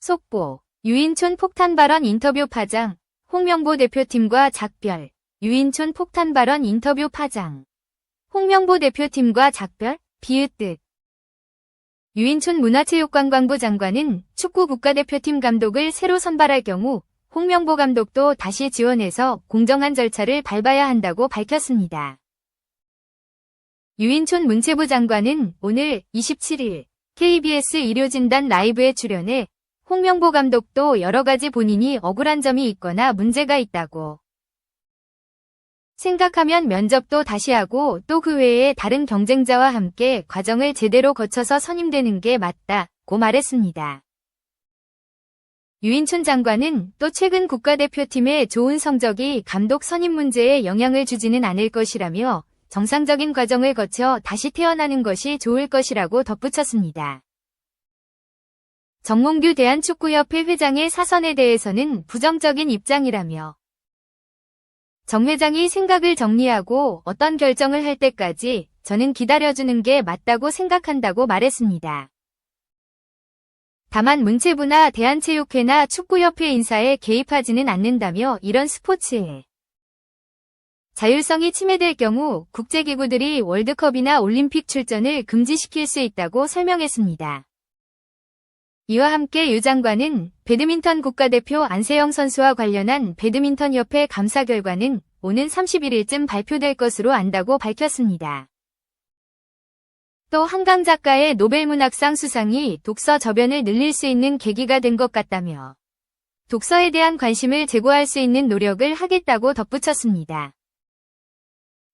속보, 유인촌 폭탄 발언 인터뷰 파장, 홍명보 대표팀과 작별, 유인촌 폭탄 발언 인터뷰 파장. 홍명보 대표팀과 작별, 비읍뜻. 유인촌 문화체육관광부 장관은 축구 국가대표팀 감독을 새로 선발할 경우 홍명보 감독도 다시 지원해서 공정한 절차를 밟아야 한다고 밝혔습니다. 유인촌 문체부 장관은 오늘 27일 KBS 일요진단 라이브에 출연해 홍명보 감독도 여러 가지 본인이 억울한 점이 있거나 문제가 있다고 생각하면 면접도 다시 하고 또 그 외에 다른 경쟁자와 함께 과정을 제대로 거쳐서 선임되는 게 맞다고 말했습니다. 유인촌 장관은 또 최근 국가대표팀의 좋은 성적이 감독 선임 문제에 영향을 주지는 않을 것이라며 정상적인 과정을 거쳐 다시 태어나는 것이 좋을 것이라고 덧붙였습니다. 정몽규 대한축구협회 회장의 사선에 대해서는 부정적인 입장이라며 정 회장이 생각을 정리하고 어떤 결정을 할 때까지 저는 기다려주는 게 맞다고 생각한다고 말했습니다. 다만 문체부나 대한체육회나 축구협회 인사에 개입하지는 않는다며 이런 스포츠의 자율성이 침해될 경우 국제기구들이 월드컵이나 올림픽 출전을 금지시킬 수 있다고 설명했습니다. 이와 함께 유 장관은 배드민턴 국가대표 안세영 선수와 관련한 배드민턴협회 감사 결과는 오는 31일쯤 발표될 것으로 안다고 밝혔습니다. 또 한강 작가의 노벨문학상 수상이 독서 저변을 늘릴 수 있는 계기가 된 것 같다며 독서에 대한 관심을 제고할 수 있는 노력을 하겠다고 덧붙였습니다.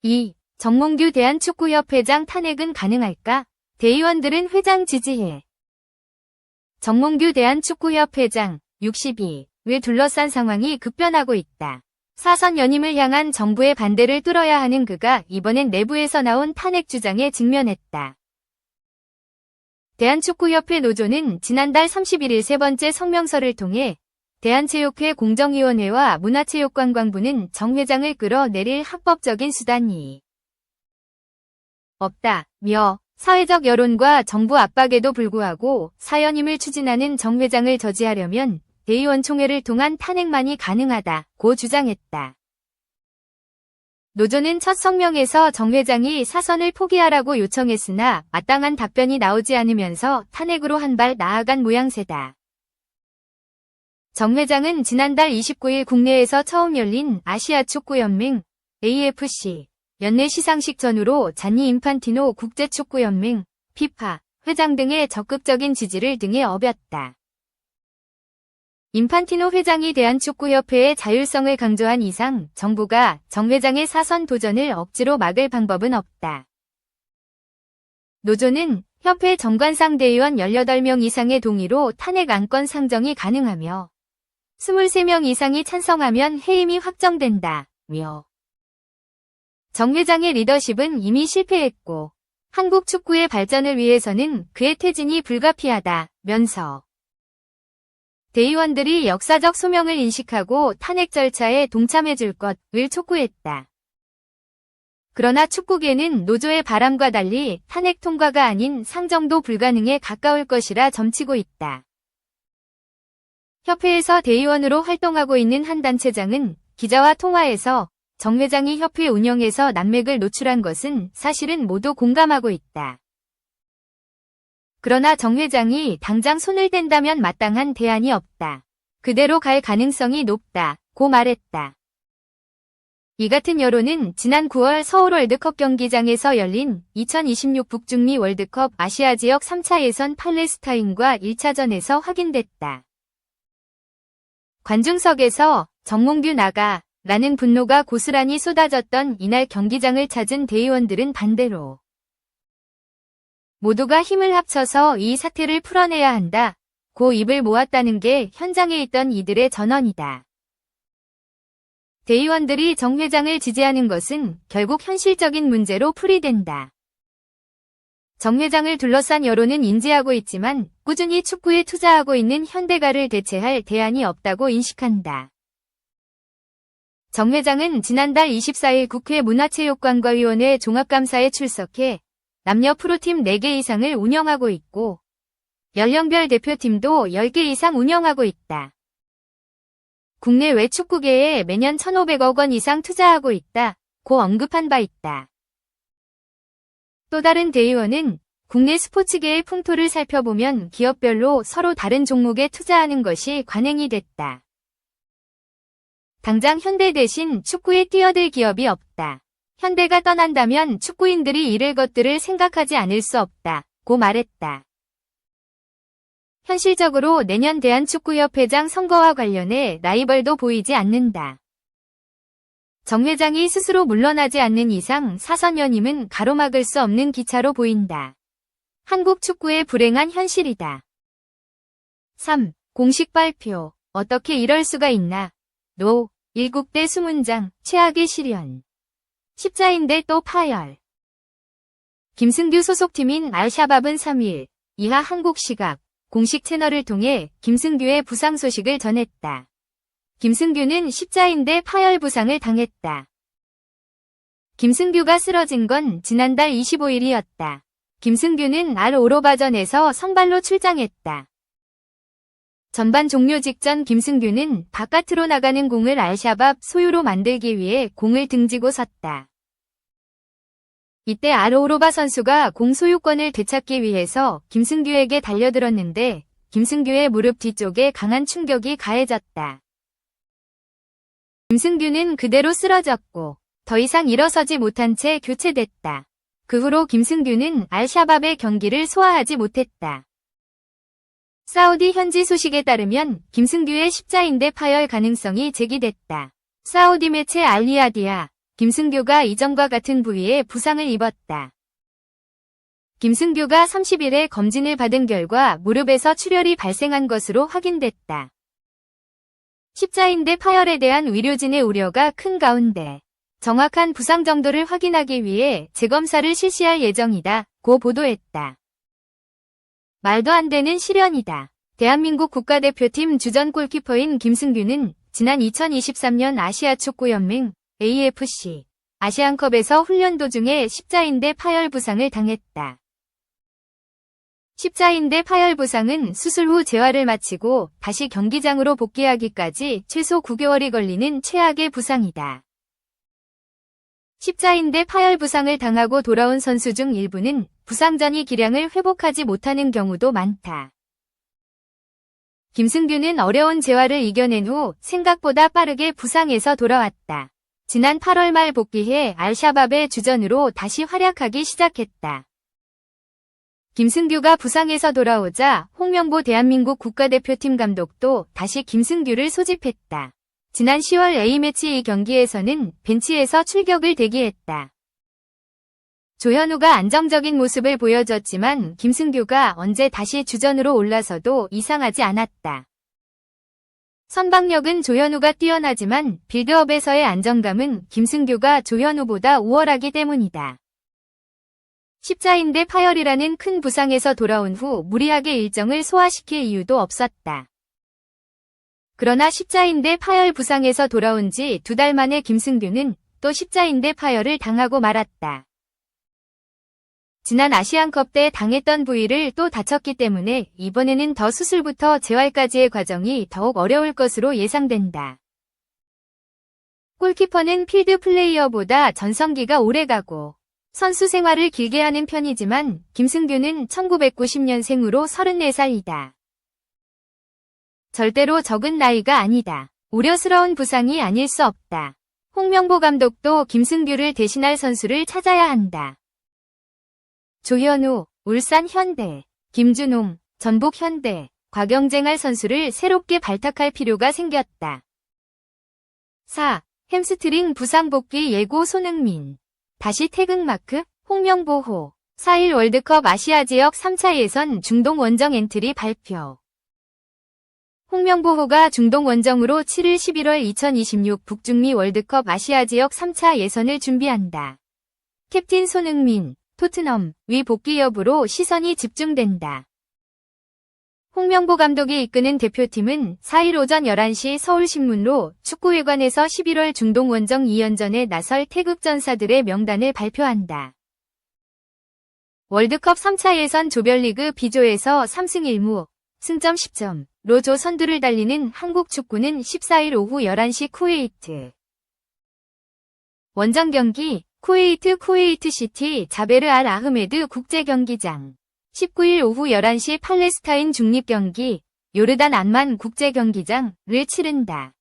2. 정몽규 대한축구협회장 탄핵은 가능할까? 대의원들은 회장 지지해. 정몽규 대한축구협회장 62를 둘러싼 상황이 급변하고 있다. 사선 연임을 향한 정부의 반대를 뚫어야 하는 그가 이번엔 내부에서 나온 탄핵 주장에 직면했다. 대한축구협회 노조는 지난달 31일 세 번째 성명서를 통해 대한체육회 공정위원회와 문화체육관광부는 정 회장을 끌어내릴 합법적인 수단이 없다며 사회적 여론과 정부 압박에도 불구하고 사연임을 추진하는 정 회장을 저지하려면 대의원총회를 통한 탄핵만이 가능하다고 주장했다. 노조는 첫 성명에서 정 회장이 사선을 포기하라고 요청했으나 마땅한 답변이 나오지 않으면서 탄핵으로 한 발 나아간 모양새다. 정 회장은 지난달 29일 국내에서 처음 열린 아시아축구연맹 AFC 연내 시상식 전후로 잔니 인판티노 국제축구연맹 FIFA 회장 등의 적극적인 지지를 등에 업였다. 인판티노 회장이 대한축구협회의 자율성을 강조한 이상 정부가 정 회장의 사선 도전을 억지로 막을 방법은 없다. 노조는 협회 정관상 대의원 18명 이상의 동의로 탄핵 안건 상정이 가능하며 23명 이상이 찬성하면 해임이 확정된다며 정 회장의 리더십은 이미 실패했고 한국 축구의 발전을 위해서는 그의 퇴진이 불가피하다면서 대의원들이 역사적 소명을 인식하고 탄핵 절차에 동참해줄 것을 촉구했다. 그러나 축구계는 노조의 바람과 달리 탄핵 통과가 아닌 상정도 불가능에 가까울 것이라 점치고 있다. 협회에서 대의원으로 활동하고 있는 한 단체장은 기자와 통화에서 정 회장이 협회 운영에서 난맥을 노출한 것은 사실은 모두 공감하고 있다. 그러나 정 회장이 당장 손을 댄다면 마땅한 대안이 없다. 그대로 갈 가능성이 높다고 말했다. 이 같은 여론은 지난 9월 서울 월드컵 경기장에서 열린 2026 북중미 월드컵 아시아 지역 3차 예선 팔레스타인과 1차전에서 확인됐다. 관중석에서 정몽규 나가 라는 분노가 고스란히 쏟아졌던 이날 경기장을 찾은 대의원들은 반대로 모두가 힘을 합쳐서 이 사태를 풀어내야 한다고 입을 모았다는 게 현장에 있던 이들의 전언이다. 대의원들이 정 회장을 지지하는 것은 결국 현실적인 문제로 풀이된다. 정 회장을 둘러싼 여론은 인지하고 있지만 꾸준히 축구에 투자하고 있는 현대가를 대체할 대안이 없다고 인식한다. 정 회장은 지난달 24일 국회 문화체육관광위원회 종합감사에 출석해 남녀 프로팀 4개 이상을 운영하고 있고 연령별 대표팀도 10개 이상 운영하고 있다. 국내외 축구계에 매년 1,500억 원 이상 투자하고 있다. 고 언급한 바 있다. 또 다른 대의원은 국내 스포츠계의 풍토를 살펴보면 기업별로 서로 다른 종목에 투자하는 것이 관행이 됐다. 당장 현대 대신 축구에 뛰어들 기업이 없다. 현대가 떠난다면 축구인들이 잃을 것들을 생각하지 않을 수 없다. 고 말했다. 현실적으로 내년 대한축구협회장 선거와 관련해 라이벌도 보이지 않는다. 정 회장이 스스로 물러나지 않는 이상 사선 연임은 가로막을 수 없는 기차로 보인다. 한국 축구의 불행한 현실이다. 3. 공식 발표. 어떻게 이럴 수가 있나. 노. 일국대 수문장. 최악의 시련. 십자인대 또 파열. 김승규 소속팀인 알샤밥은 3일 이하 한국 시각 공식 채널을 통해 김승규의 부상 소식을 전했다. 김승규는 십자인대 파열 부상을 당했다. 김승규가 쓰러진 건 지난달 25일이었다. 김승규는 알 오로바전에서 선발로 출장했다. 전반 종료 직전 김승규는 바깥으로 나가는 공을 알샤밥 소유로 만들기 위해 공을 등지고 섰다. 이때 알 오로바 선수가 공 소유권을 되찾기 위해서 김승규에게 달려들었는데 김승규의 무릎 뒤쪽에 강한 충격이 가해졌다. 김승규는 그대로 쓰러졌고 더 이상 일어서지 못한 채 교체됐다. 그 후로 김승규는 알샤밥의 경기를 소화하지 못했다. 사우디 현지 소식에 따르면 김승규의 십자인대 파열 가능성이 제기됐다. 사우디 매체 알리아디아 김승규가 이전과 같은 부위에 부상을 입었다. 김승규가 30일에 검진을 받은 결과 무릎에서 출혈이 발생한 것으로 확인됐다. 십자인대 파열에 대한 의료진의 우려가 큰 가운데 정확한 부상 정도를 확인하기 위해 재검사를 실시할 예정이다. 고 보도했다. 말도 안 되는 시련이다. 대한민국 국가대표팀 주전 골키퍼인 김승규는 지난 2023년 아시아축구연맹 AFC 아시안컵에서 훈련 도중에 십자인대 파열 부상을 당했다. 십자인대 파열 부상은 수술 후 재활을 마치고 다시 경기장으로 복귀하기까지 최소 9개월이 걸리는 최악의 부상이다. 십자인대 파열 부상을 당하고 돌아온 선수 중 일부는 부상 전이 기량을 회복하지 못하는 경우도 많다. 김승규는 어려운 재활을 이겨낸 후 생각보다 빠르게 부상에서 돌아왔다. 지난 8월 말 복귀해 알샤밥의 주전으로 다시 활약하기 시작했다. 김승규가 부상에서 돌아오자 홍명보 대한민국 국가대표팀 감독도 다시 김승규를 소집했다. 지난 10월 A매치 2경기에서는 벤치에서 출격을 대기했다. 조현우가 안정적인 모습을 보여줬지만 김승규가 언제 다시 주전으로 올라서도 이상하지 않았다. 선방력은 조현우가 뛰어나지만 빌드업에서의 안정감은 김승규가 조현우보다 우월하기 때문이다. 십자인대 파열이라는 큰 부상에서 돌아온 후 무리하게 일정을 소화시킬 이유도 없었다. 그러나 십자인대 파열 부상에서 돌아온 지 2달 만에 김승규는 또 십자인대 파열을 당하고 말았다. 지난 아시안컵 때 당했던 부위를 또 다쳤기 때문에 이번에는 더 수술부터 재활까지의 과정이 더욱 어려울 것으로 예상된다. 골키퍼는 필드 플레이어보다 전성기가 오래가고 선수 생활을 길게 하는 편이지만 김승규는 1990년생으로 34살이다. 절대로 적은 나이가 아니다. 우려스러운 부상이 아닐 수 없다. 홍명보 감독도 김승규를 대신할 선수를 찾아야 한다. 조현우, 울산 현대, 김준홍, 전북 현대, 과경쟁할 선수를 새롭게 발탁할 필요가 생겼다. 4. 햄스트링 부상 복귀 예고 손흥민. 다시 태극마크, 홍명보호. 4일 월드컵 아시아 지역 3차 예선 중동 원정 엔트리 발표. 홍명보호가 중동 원정으로 7일 11월 2026 북중미 월드컵 아시아 지역 3차 예선을 준비한다. 캡틴 손흥민, 토트넘, 위 복귀 여부로 시선이 집중된다. 홍명보 감독이 이끄는 대표팀은 4일 오전 11시 서울신문로 축구회관에서 11월 중동 원정 2연전에 나설 태극전사들의 명단을 발표한다. 월드컵 3차 예선 조별리그 B조에서 3승 1무, 승점 10점로 조 선두를 달리는 한국 축구는 14일 오후 11시 쿠웨이트 원정 경기 쿠웨이트 시티 자베르 알 아흐메드 국제경기장 19일 오후 11시 팔레스타인 중립경기 요르단 암만 국제경기장을 치른다.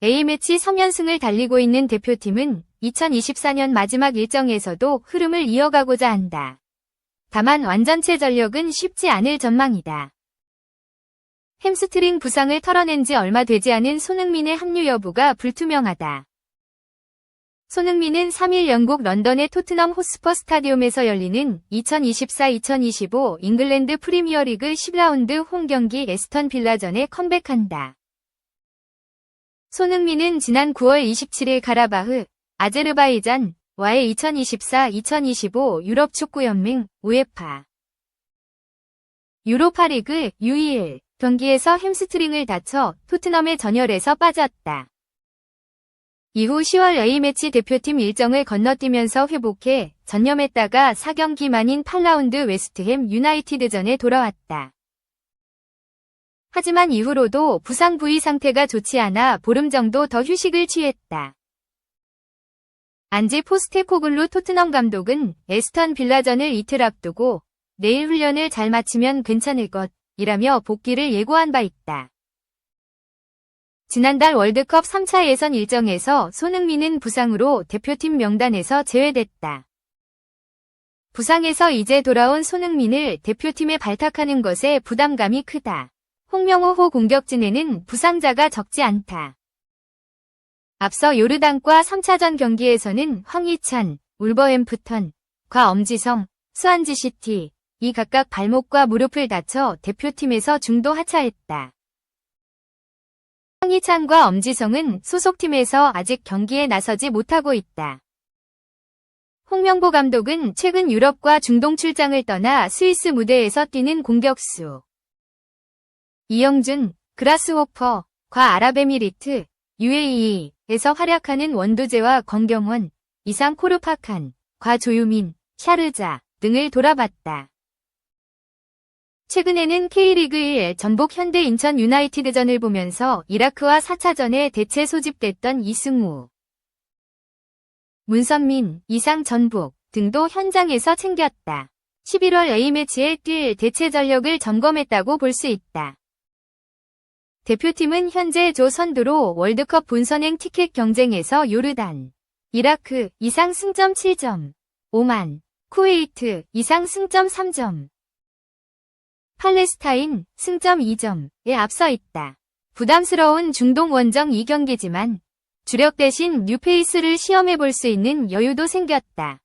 A매치 3연승을 달리고 있는 대표팀은 2024년 마지막 일정에서도 흐름을 이어가고자 한다. 다만 완전체 전력은 쉽지 않을 전망이다. 햄스트링 부상을 털어낸 지 얼마 되지 않은 손흥민의 합류 여부가 불투명하다. 손흥민은 3일 영국 런던의 토트넘 호스퍼 스타디움에서 열리는 2024-2025 잉글랜드 프리미어리그 10라운드 홈경기 에스턴 빌라전에 컴백한다. 손흥민은 지난 9월 27일 가라바흐, 아제르바이잔, 와의 2024-2025 유럽축구연맹 우에파 유로파리그 U21 경기에서 햄스트링을 다쳐 토트넘의 전열에서 빠졌다. 이후 10월 A매치 대표팀 일정을 건너뛰면서 회복해 전념했다가 4경기 만인 8라운드 웨스트햄 유나이티드전에 돌아왔다. 하지만 이후로도 부상 부위 상태가 좋지 않아 보름 정도 더 휴식을 취했다. 안지 포스테코글루 토트넘 감독은 에스턴 빌라전을 이틀 앞두고 내일 훈련을 잘 마치면 괜찮을 것이라며 복귀를 예고한 바 있다. 지난달 월드컵 3차 예선 일정에서 손흥민은 부상으로 대표팀 명단에서 제외됐다. 부상에서 이제 돌아온 손흥민을 대표팀에 발탁하는 것에 부담감이 크다. 홍명호 공격진에는 부상자가 적지 않다. 앞서 요르단과 3차전 경기에서는 황희찬, 울버햄프턴과 엄지성, 스완지시티 이 각각 발목과 무릎을 다쳐 대표팀에서 중도 하차했다. 황희찬과 엄지성은 소속팀에서 아직 경기에 나서지 못하고 있다. 홍명보 감독은 최근 유럽과 중동 출장을 떠나 스위스 무대에서 뛰는 공격수 이영준, 그라스호퍼과 아랍에미리트, UAE에서 활약하는 원두재와 건경원, 이상 코르파칸과 조유민, 샤르자 등을 돌아봤다. 최근에는 K리그 1 전북 현대 인천 유나이티드전을 보면서 이라크와 4차전에 대체 소집됐던 이승우, 문선민, 이상 전북 등도 현장에서 챙겼다. 11월 A매치에 뛸 대체 전력을 점검했다고 볼 수 있다. 대표팀은 현재 조 선두로 월드컵 본선행 티켓 경쟁에서 요르단, 이라크 이상 승점 7점, 오만, 쿠웨이트 이상 승점 3점, 팔레스타인 승점 2점에 앞서 있다. 부담스러운 중동 원정 2경기지만 주력 대신 뉴페이스를 시험해 볼 수 있는 여유도 생겼다.